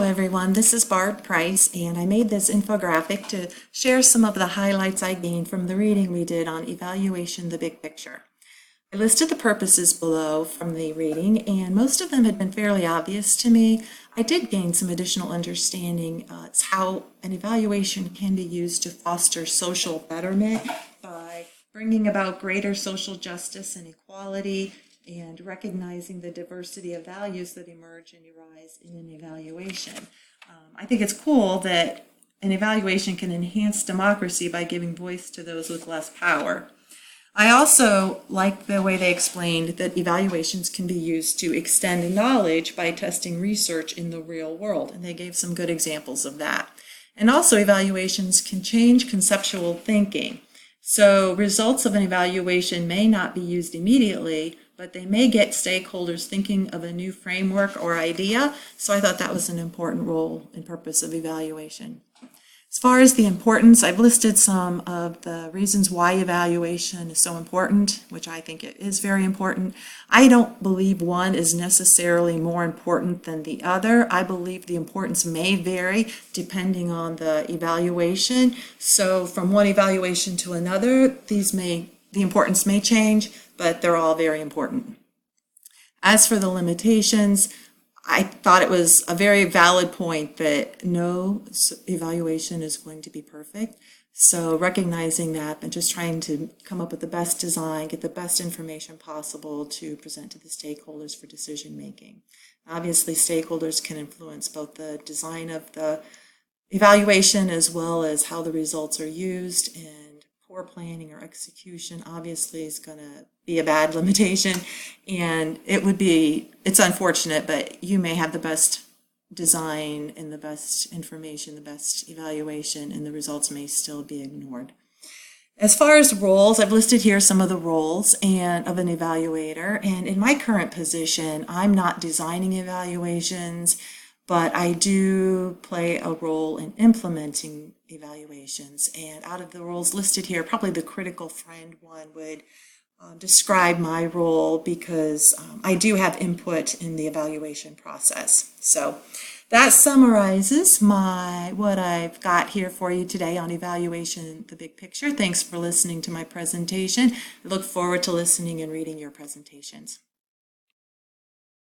everyone, this is Barb Price, and I made this infographic to share some of the highlights I gained from the reading we did on Evaluation the Big Picture. I listed the purposes below from the reading, and most of them had been fairly obvious to me. I did gain some additional understanding. It's how an evaluation can be used to foster social betterment by bringing about greater social justice and equality, and recognizing the diversity of values that emerge and arise in an evaluation. I think it's cool that an evaluation can enhance democracy by giving voice to those with less power. I also like the way they explained that evaluations can be used to extend knowledge by testing research in the real world, and they gave some good examples of that. And also, evaluations can change conceptual thinking. So results of an evaluation may not be used immediately, but they may get stakeholders thinking of a new framework or idea. So I thought that was an important role and purpose of evaluation. As far as the importance, I've listed some of the reasons why evaluation is so important, which I think it is very important. I don't believe one is necessarily more important than the other. I believe the importance may vary depending on the evaluation. So from one evaluation to another, the importance may change, but they're all very important. As for the limitations, I thought it was a very valid point that no evaluation is going to be perfect. So recognizing that and just trying to come up with the best design, get the best information possible to present to the stakeholders for decision making. Obviously, stakeholders can influence both the design of the evaluation as well as how the results are used, and poor planning or execution obviously is going to be a bad limitation, and it's unfortunate, but you may have the best design and the best information, the best evaluation, and the results may still be ignored. As far as roles, I've listed here some of the roles of an evaluator, and in my current position, I'm not designing evaluations, but I do play a role in implementing evaluations. And out of the roles listed here, probably the critical friend one would describe my role, because I do have input in the evaluation process. So that summarizes what I've got here for you today on Evaluation the Big Picture. Thanks for listening to my presentation. I look forward to listening and reading your presentations.